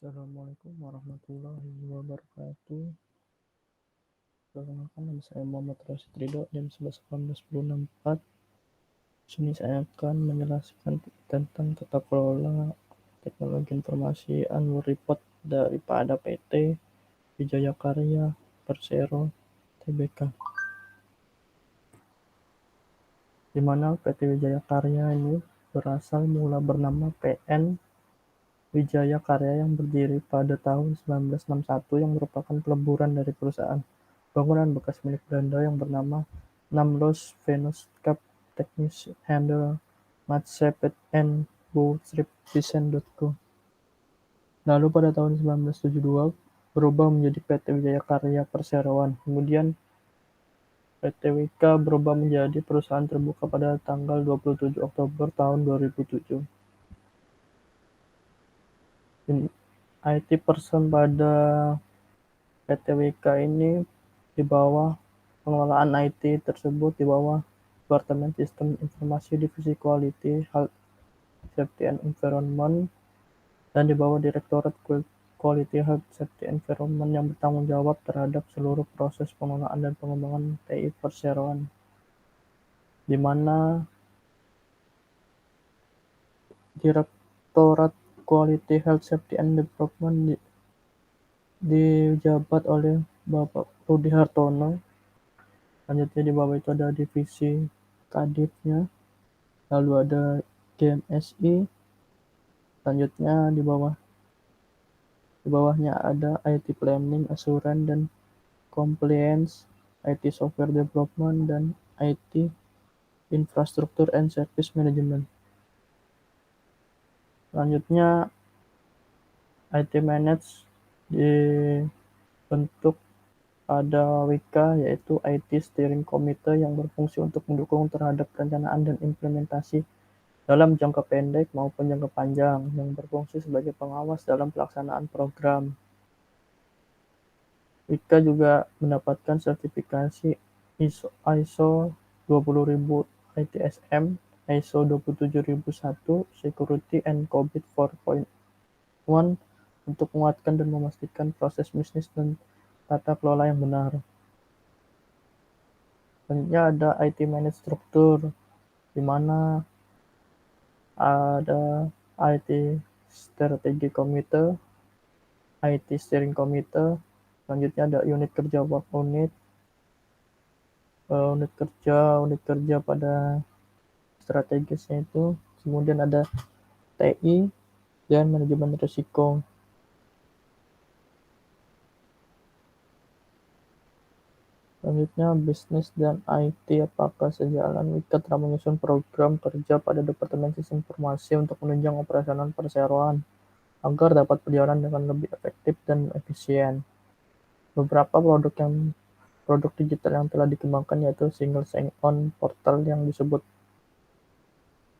Assalamualaikum warahmatullahi wabarakatuh. Perkenalkan nama saya Muhammad Rashid Ridho jam 11.18.64. Di sini saya akan menjelaskan tentang tata kelola teknologi informasi annual report daripada PT Wijaya Karya Persero Tbk. Di mana PT Wijaya Karya ini berasal mula bernama PN Wijaya Karya yang berdiri pada tahun 1961 yang merupakan peleburan dari perusahaan bangunan bekas milik Belanda yang bernama Namlos Vennootschap Technische Handel Maatschappij en Bouwschap Vicen.co. Lalu pada tahun 1972 berubah menjadi PT Wijaya Karya Perseroan. Kemudian PT Wika berubah menjadi perusahaan terbuka pada tanggal 27 Oktober tahun 2007. IT person pada PT WK ini di bawah pengelolaan IT tersebut di bawah Departemen Sistem Informasi Divisi Quality, Health, Safety and Environment dan di bawah Direktorat Quality, Health, Safety and Environment yang bertanggung jawab terhadap seluruh proses pengelolaan dan pengembangan TI perseroan, di mana Direktorat Quality, Health, Safety and Development dijabat oleh Bapak Rudi Hartono. Selanjutnya di bawah itu ada divisi Kadifnya, lalu ada GMSI. Selanjutnya di bawahnya ada IT Planning, Assurance dan Compliance, IT Software Development dan IT Infrastructure and Service Management. Selanjutnya IT Manage dibentuk pada Wika, yaitu IT Steering Committee yang berfungsi untuk mendukung terhadap perencanaan dan implementasi dalam jangka pendek maupun jangka panjang, yang berfungsi sebagai pengawas dalam pelaksanaan program. Wika juga mendapatkan sertifikasi ISO 20000 ITSM, ISO 27001 Security and COVID 4.1 untuk menguatkan dan memastikan proses bisnis dan tata kelola yang benar. Selanjutnya ada IT Managed Struktur, di mana ada IT Strategi Committee, IT Steering Committee. Selanjutnya ada unit kerja work unit, unit kerja pada strategisnya itu. Kemudian ada TI dan manajemen risiko. Selanjutnya bisnis dan IT, apakah sejalan? Wika telah menyusun program kerja pada Departemen Sistem Informasi untuk menunjang operasional perseroan agar dapat berjalan dengan lebih efektif dan efisien. Beberapa produk digital yang telah dikembangkan yaitu Single Sign-On Portal yang disebut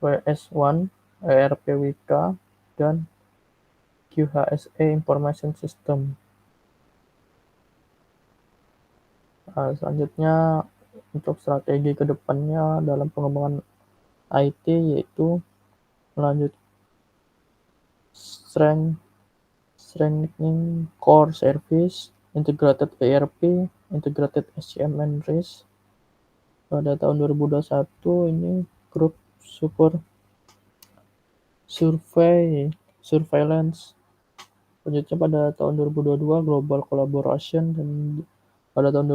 WS1, ERP Wika, dan QHSE Information System. Selanjutnya untuk strategi ke depannya dalam pengembangan IT yaitu melanjut strengthening core service, integrated ERP, integrated SCM and risk. Pada tahun 2021 ini grup super surveillance. Selanjutnya pada tahun 2022 global collaboration, dan pada tahun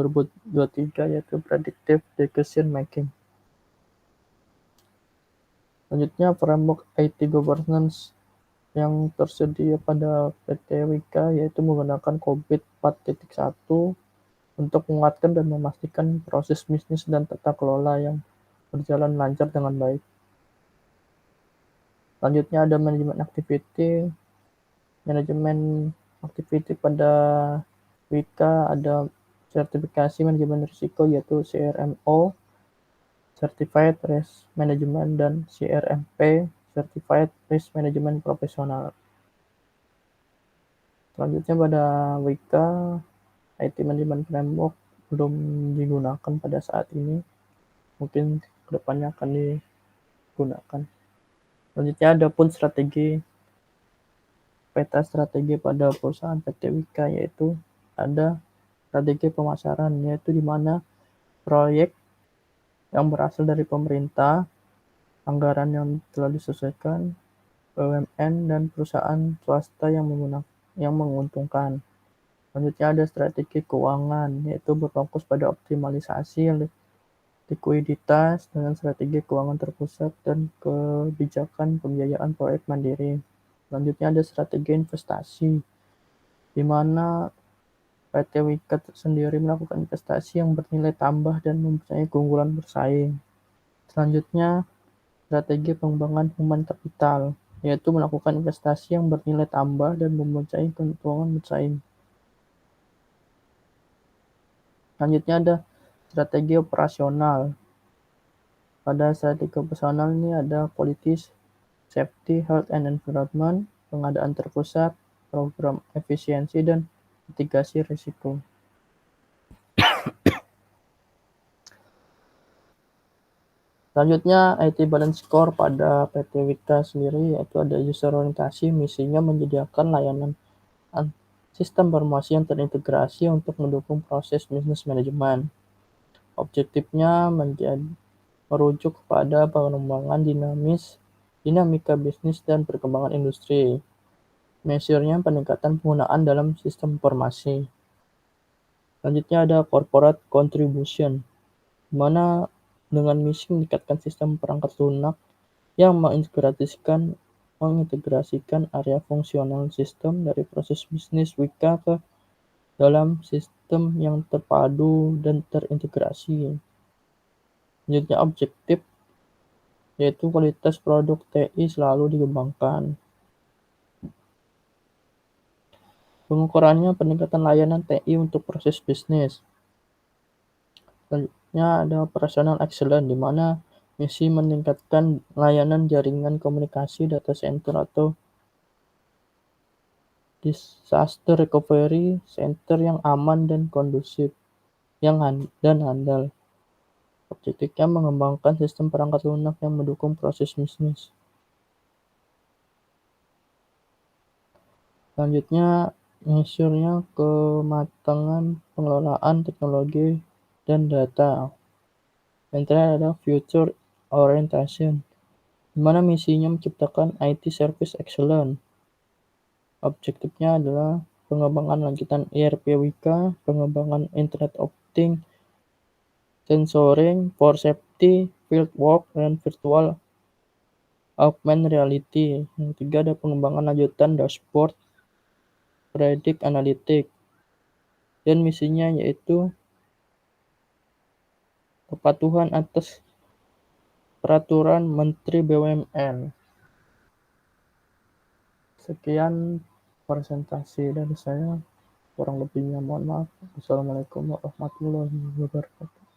2023 yaitu predictive decision making. Selanjutnya framework IT governance yang tersedia pada PT Wika yaitu menggunakan COVID 4.1 untuk menguatkan dan memastikan proses bisnis dan tata kelola yang berjalan lancar dengan baik. Selanjutnya ada manajemen activity pada Wika, ada sertifikasi manajemen risiko yaitu CRMO, Certified Risk Management, dan CRMP, Certified Risk Management Professional. Selanjutnya pada Wika, IT Management Framework belum digunakan pada saat ini, mungkin kedepannya akan digunakan. Selanjutnya ada pun strategi peta strategi pada perusahaan PT Wika, yaitu ada strategi pemasaran, yaitu di mana proyek yang berasal dari pemerintah, anggaran yang telah disesuaikan, BUMN, dan perusahaan swasta yang menguntungkan. Selanjutnya ada strategi keuangan, yaitu berfokus pada optimalisasi likuiditas dengan strategi keuangan terpusat dan kebijakan pembiayaan proyek mandiri. Selanjutnya ada strategi investasi, di mana PT Wika sendiri melakukan investasi yang bernilai tambah dan mempunyai keunggulan bersaing. Selanjutnya, strategi pengembangan human capital, yaitu melakukan investasi yang bernilai tambah dan mempunyai keuntungan bersaing. Selanjutnya ada strategi operasional. Pada strategi operasional ini ada politis, safety, health and environment, pengadaan terpusat, program efisiensi, dan mitigasi risiko. Selanjutnya, IT balance score pada PT Wika sendiri, yaitu ada user orientasi, misinya menyediakan layanan sistem informasi yang terintegrasi untuk mendukung proses bisnis manajemen. Objektifnya merujuk kepada pengembangan dinamika bisnis dan perkembangan industri. Measure-nya peningkatan penggunaan dalam sistem informasi. Selanjutnya ada corporate contribution, di mana dengan misi meningkatkan sistem perangkat lunak yang mengintegrasikan area fungsional sistem dari proses bisnis Wika ke dalam sistem yang terpadu dan terintegrasi. Selanjutnya objektif, yaitu kualitas produk TI selalu dikembangkan. Pengukurannya peningkatan layanan TI untuk proses bisnis. Selanjutnya ada operational excellence, di mana misi meningkatkan layanan jaringan komunikasi data center atau disaster recovery center yang aman dan kondusif, dan handal. Objektifnya mengembangkan sistem perangkat lunak yang mendukung proses bisnis. Selanjutnya, measure-nya kematangan pengelolaan teknologi dan data. Yang terakhir ada future orientation, di mana misinya menciptakan IT service excellence. Objektifnya adalah pengembangan lanjutan ERP Wika, pengembangan Internet of Things, sensoring for safety, field work, dan virtual augmented reality. Yang ketiga ada pengembangan lanjutan dashboard, predict analytics, dan misinya yaitu kepatuhan atas peraturan Menteri BUMN. Sekian presentasi dari saya, kurang lebihnya mohon maaf. Wassalamualaikum warahmatullahi wabarakatuh.